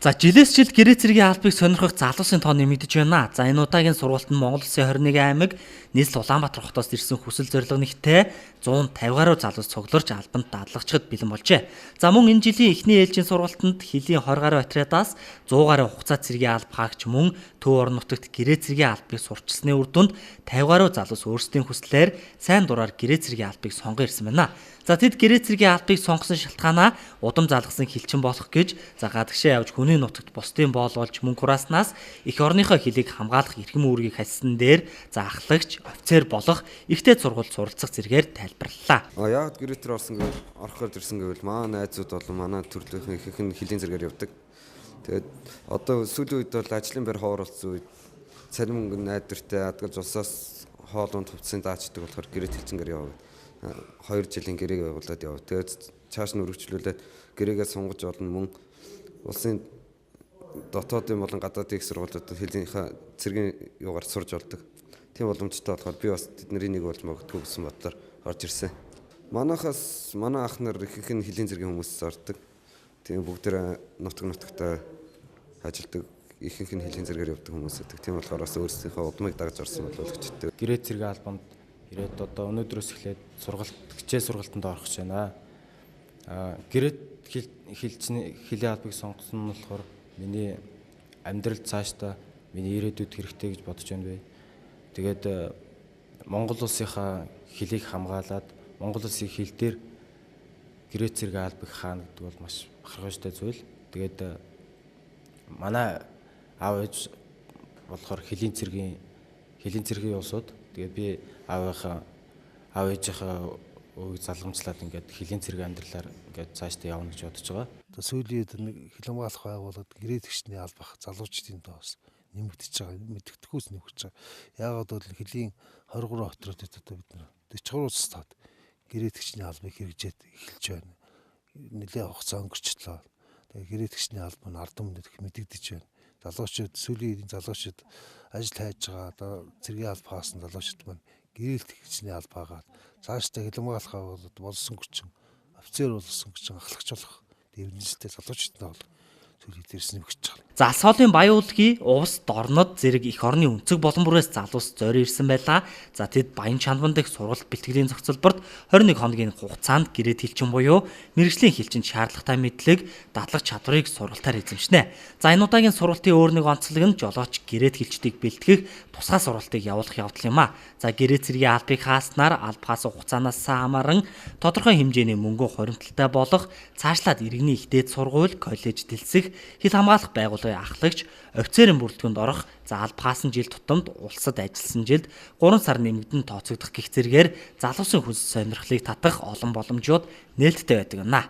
За жилээс жилд гэрээ цэргийн албыг сонирхох залуусын тоо нэмэгдэж байна. За энэ удаагийн сургуульд нь Монгол Улсын 21 аймаг нийслэл Улаанбаатар хотоос ирсэн хүсэл зорилго нэгтэй 150 гаруй залуус цугларч албанд дадлагчид бэлэн болжээ. За мөн энэ жилийн эхний ээлжийн сургуультанд хилийн 20 гаруй отрядаас 100 гаруй хугацаа цэргийн алба хаагч мөн төв орон нутагт гэрээ цэргийн албыг сурчилсны үр дүнд 50 гаруй залуус өөрсдийн хүслээр сайн дураар гэрээ цэргийн албыг сонгон ирсэн байна. За тэд гэрээ цэргийн албыг сонгосон шалтгаанаа удам залгасан хилчин болох гэж за гадагшаа явж хүний нутагт бусдын боол болж мөнгө хурааснаас эх орныхоо хилийг хамгаалах эрхэм үүргийг хассан дээр за ахлагч, офицер болох ихтэй сургуульд суралцах зэргээр тайлбарлалаа. Яг гэрээ цэр орсон гэвэл орохоор ирсэн гэвэл маа найзууд болон манай төрлөختний ихэнх нь хилийн зэрэгээр явдаг. Тэгээд одоо сүүлийн үед бол ажлын байр ховоролцсон үед царим мөнгө найдвартай адгалж улсаас хоолунд хувцсын даачдаг болохоор гэрээ хэлцэнгээр явав. 2 жилийн гэрээг байгуулад яв. Тэгээд цааш нь өргөжлүүлээд гэрээгээ сунгаж болно мөн улсын дотоодын болон гадаадын их сургуулиуд хэлийнхаа цэргийн юугаар сурж болдог. Тийм боломжтой болохоор би бас тэдний нэг болж магадгүй гэсэн бодлоор орж ирсэн. Манай ах нар ихэнх нь хилийн цэргийн хүмүүс ордог. Тийм бүгдээ нутагтаа ажилдаг. Ихэнх нь хилийн цэргээр явдаг хүмүүс байдаг. Тийм болохоор бас өөрсдийнхөө удмыг дагаж орсон боловчтой. Гэрээ цэргийн албанд ирээд одоо өнөөдрөөс эхлээд хичээл сургалтанд орох гэж байна. Гэрээ хилийн албыг сонгосон нь болохоор миний амьдрал цаашдаа миний ирээдүйд хэрэгтэй гэж бодож байна бай. Тэгээд Монгол улсынхаа хилийг хамгаалаад Монгол улсын хил дээр гэрээ цэргийн албыг хаана гэдэг бол маш бахархажтай зүйл. Тэгээд манай аав ээж болохоор хилийн цэргийн улсууд. Тэгээд би аав ээжийнхээ өөг залгамжлаад ингээд хилийн цэргийн амьдралаар ингээд цаашдаа явна гэж бодож байгаа. Одоо сүүлийн үед нэг хил хамгаалах байгууллагад гэрээ тэгшний албах залуучдын тоос нэмэгдэж байгаа, мэдгэдэггүйс нэмэгдэж байгаа. Яагаад бол хилийн 23 отруудад одоо бид нар 40 гаруй улс таад гэрээ тэгшний албыг хэрэгжээд эхэлж байна. Нэлээд хугацаа өнгөрчлөө. Тэгээ гэрээ тэгшний алба нь ард түмэд их мэдэгдэж байна. Залуучууд сүүлийн үеийн залуучууд ажил хайж байгаа одоо цэргийн алба хаасан залуучууд маань гэрээ тэгшний алба хаагаад цаашдаа хил хамгаалах болсон хүчин офицер болсон хүчин ахлагч болох дэвнэлтэй залуучууд нь бол сүүлийн дээрс нэмэгдэж байгаа. За алс хоолын Баян-Уулгийн Увс, Дорнод зэрэг их орны өнцөг болон бүрээс залуус зорь ирсэн байлаа. За тэд Баян Чанбан дэх сургалт бэлтгэлийн зохицолборт 21 хоногийн хугацаанд гэрээ хэлчин буюу мэргэжлийн хэлчинд шаардлагатай мэдлэг, дадлаг чадварыг сургалтаар эзэмшнэ. За энэ удаагийн сургалтын өөр нэг онцлог нь жолооч гэрээ хэлчдийг бэлтгэх тусгай сургалтыг явуулах явдал юм а. За гэрээ цэргийн албыг хааснаар алба хаасан хугацаанаас хамааран тодорхой хэмжээний мөнгө хуримтлалтай болох цаашлаад иргэний их дээд сургууль, коллеж дэлсэх, хил хамгаалах байгууллагын ахлагч, офицерын бүрэлдэхүүнд орох, за алба хаасан жил тутамд улсад ажилласан жилд 3 сар нэмэгдэн тооцогдох гэх зэргээр залуусын хүсэл сонирхлыг татах олон боломжууд нээлттэй байдаг гэнэ.